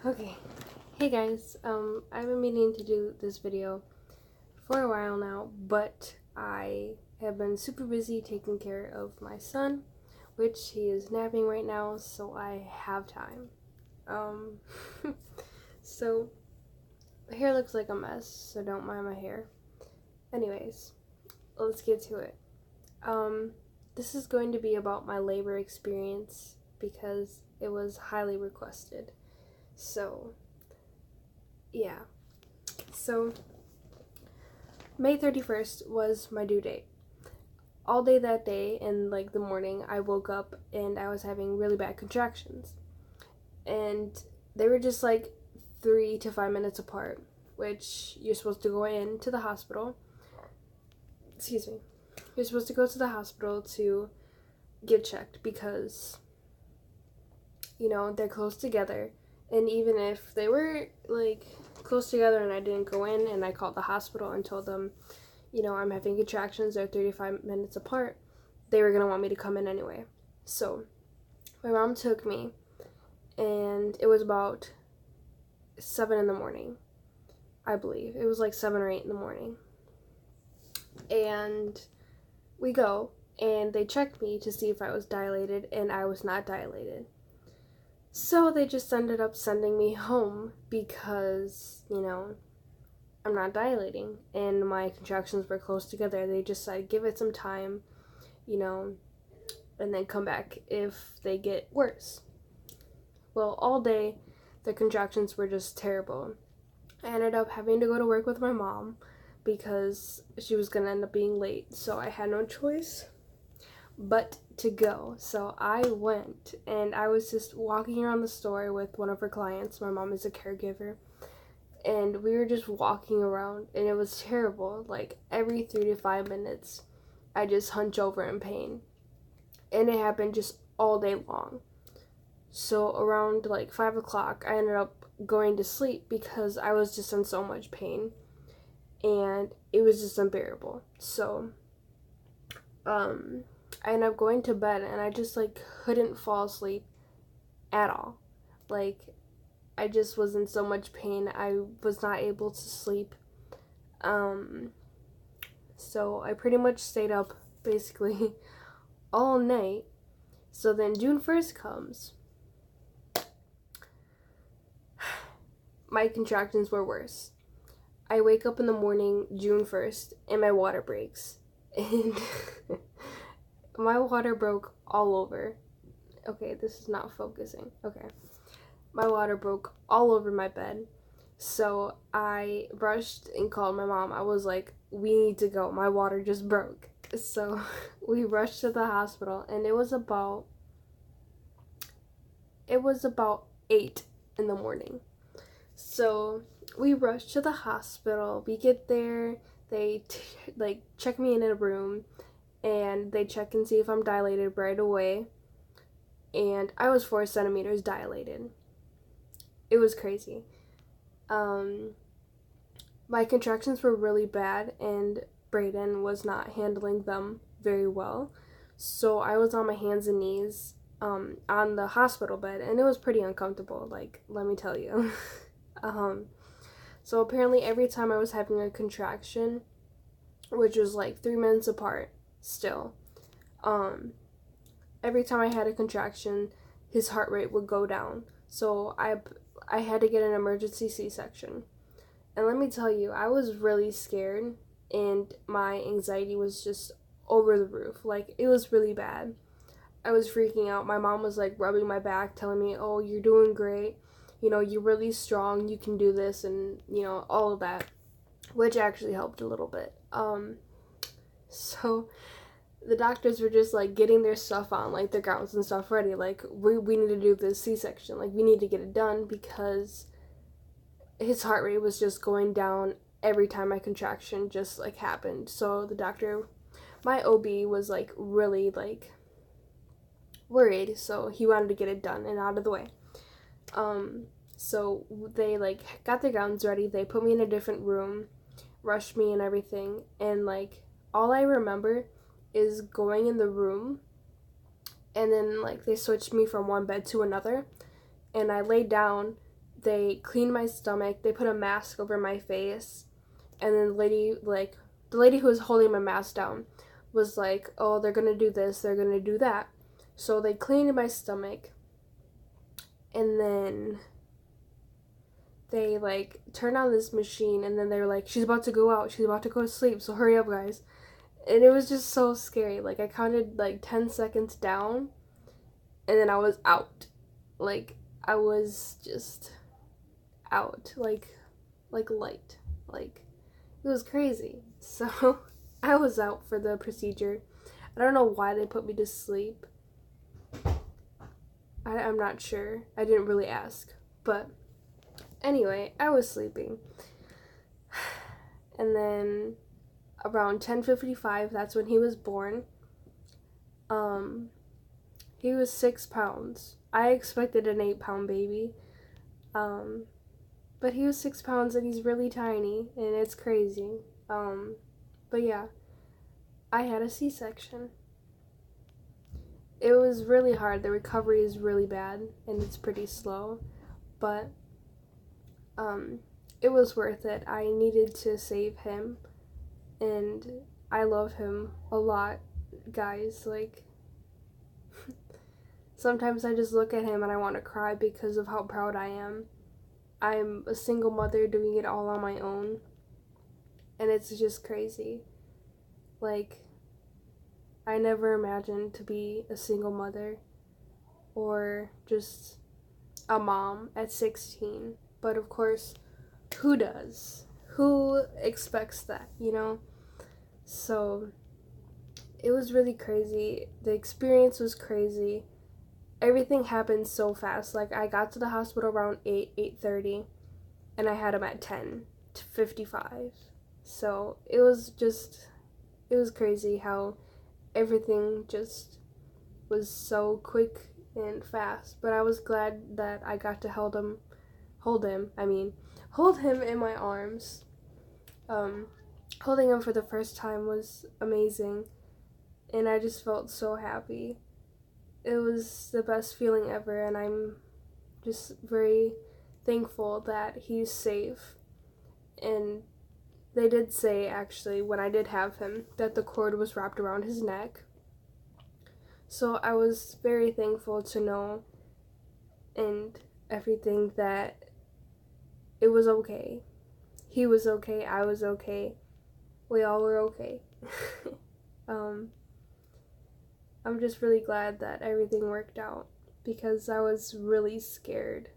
Okay. Hey guys, I've been meaning to do this video for a while now, but I have been super busy taking care of my son, which he is napping right now, so I have time. Um, so my hair looks like a mess, so don't mind my hair. Anyways, let's get to it. Um, this is going to be about my labor experience because it was highly requested. So, yeah. So, May 31st was my due date. All day that day and like the morning, I woke up and I was having really bad contractions. And they were just like 3 to 5 minutes apart, which you're supposed to go into the hospital. Excuse me. You're supposed to go to the hospital to get checked because, they're close together. And even if they were like close together and I didn't go in and I called the hospital and told them, I'm having contractions, they're 35 minutes apart, they were going to want me to come in anyway. So my mom took me, and it was about 7 in the morning, I believe. It was like 7 or 8 in the morning. And we go, and they checked me to see if I was dilated, and I was not dilated. So they just ended up sending me home because, I'm not dilating and my contractions were close together. They just said give it some time, you know, and then come back if they get worse. Well, all day the contractions were just terrible. I ended up having to go to work with my mom because she was going to end up being late, so I had no choice but to go. So I went, and I was just walking around the store with one of her clients. My mom is a caregiver, and we were just walking around, and it was terrible. Like every 3 to 5 minutes I just hunch over in pain, and it happened just all day long. So around like 5 o'clock I ended up going to sleep because I was just in so much pain and it was just unbearable. So I ended up going to bed, and I just like couldn't fall asleep at all. Like I just was in so much pain. I was not able to sleep. So I pretty much stayed up basically all night. So then June 1st comes. My contractions were worse. I wake up in the morning, June 1st, and my water breaks. And my water broke all over. Okay, this is not focusing. Okay. My water broke all over my bed. So I rushed and called my mom. I was like, we need to go. My water just broke. So we rushed to the hospital, and it was about 8 in the morning. So we rushed to the hospital. We get there. They check me in a room, and they check and see if I'm dilated right away. And I was 4 centimeters dilated. It was crazy. My contractions were really bad, and Brayden was not handling them very well. So I was on my hands and knees on the hospital bed, and it was pretty uncomfortable, like, let me tell you. So apparently every time I was having a contraction, which was like 3 minutes apart still, every time I had a contraction, his heart rate would go down. So I had to get an emergency C-section. And let me tell you, I was really scared, and my anxiety was just over the roof. Like, it was really bad. I was freaking out. My mom was like rubbing my back, telling me, oh, you're doing great. You're really strong. You can do this, and, all of that, which actually helped a little bit. So the doctors were just like getting their stuff on, like their gowns and stuff ready. Like, we need to do this C-section. Like, we need to get it done because his heart rate was just going down every time my contraction just like happened. So the doctor, my OB, was like really like worried, so he wanted to get it done and out of the way. So they like got their gowns ready. They put me in a different room, rushed me and everything, and like all I remember is going in the room, and then like they switched me from one bed to another, and I laid down. They cleaned my stomach. They put a mask over my face, and then the lady who was holding my mask down was like, "Oh, they're gonna do this. They're gonna do that." So they cleaned my stomach, and then they like turned on this machine, and then they're like, "She's about to go out. She's about to go to sleep. So hurry up, guys." And it was just so scary. Like I counted like 10 seconds down, and then I was out. Like I was just out. Like light. Like it was crazy. So I was out for the procedure. I don't know why they put me to sleep. I'm not sure. I didn't really ask. But anyway, I was sleeping. And then around 10:55, that's when he was born. He was 6 pounds. I expected an 8-pound baby. But he was 6 pounds and he's really tiny and it's crazy. But yeah, I had a C-section. It was really hard. The recovery is really bad and it's pretty slow, but it was worth it. I needed to save him, and I love him a lot, guys. Like sometimes I just look at him and I want to cry because of how proud I am. I'm a single mother doing it all on my own, and it's just crazy. Like I never imagined to be a single mother or just a mom at 16. But of course, who does? Who expects that, you know? So it was really crazy. The experience was crazy. Everything happened so fast. Like I got to the hospital around 8:30, and I had him at 10:55. So it was crazy how everything just was so quick and fast. But I was glad that I got to hold him in my arms. Holding him for the first time was amazing, and I just felt so happy. It was the best feeling ever, and I'm just very thankful that he's safe. And they did say, actually, when I did have him, that the cord was wrapped around his neck. So I was very thankful to know and everything that it was okay. He was okay, I was okay, we all were okay. I'm just really glad that everything worked out because I was really scared.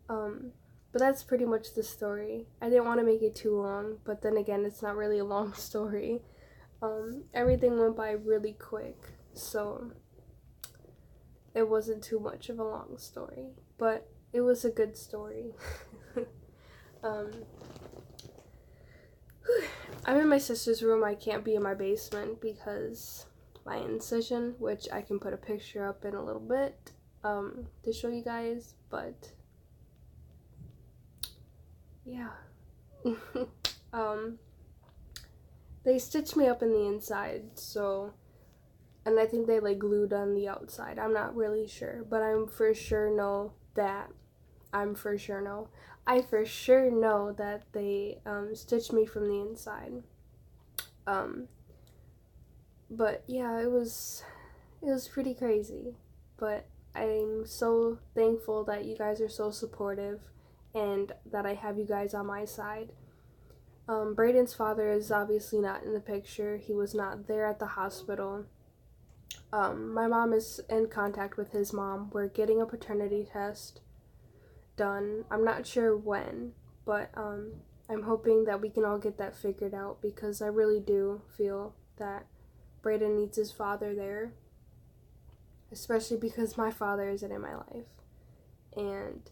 But that's pretty much the story. I didn't want to make it too long, but then again, it's not really a long story. Everything went by really quick, so it wasn't too much of a long story, but it was a good story. I'm in my sister's room. I can't be in my basement because my incision, which I can put a picture up in a little bit to show you guys, but yeah. They stitched me up in the inside, so, and I think they like glued on the outside. I'm not really sure, but I for sure know that they stitched me from the inside. But yeah, it was pretty crazy. But I'm so thankful that you guys are so supportive and that I have you guys on my side. Braden's father is obviously not in the picture. He was not there at the hospital. My mom is in contact with his mom. We're getting a paternity test done. I'm not sure when, but I'm hoping that we can all get that figured out because I really do feel that Braden needs his father there, especially because my father isn't in my life. And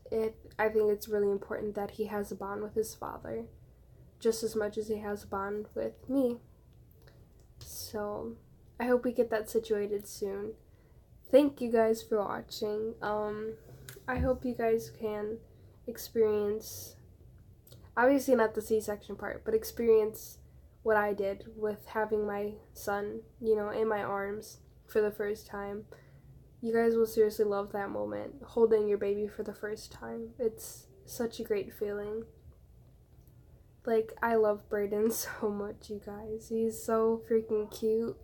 I think it's really important that he has a bond with his father just as much as he has a bond with me. So I hope we get that situated soon. Thank you guys for watching. I hope you guys can experience, obviously not the C-section part, but experience what I did with having my son, in my arms for the first time. You guys will seriously love that moment, holding your baby for the first time. It's such a great feeling. Like, I love Brayden so much, you guys. He's so freaking cute.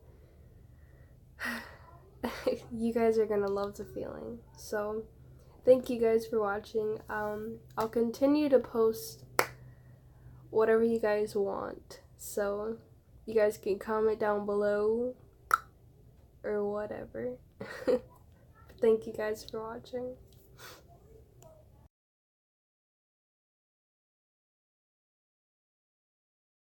You guys are gonna love the feeling. So, thank you guys for watching. I'll continue to post whatever you guys want. So, you guys can comment down below or whatever. Thank you guys for watching.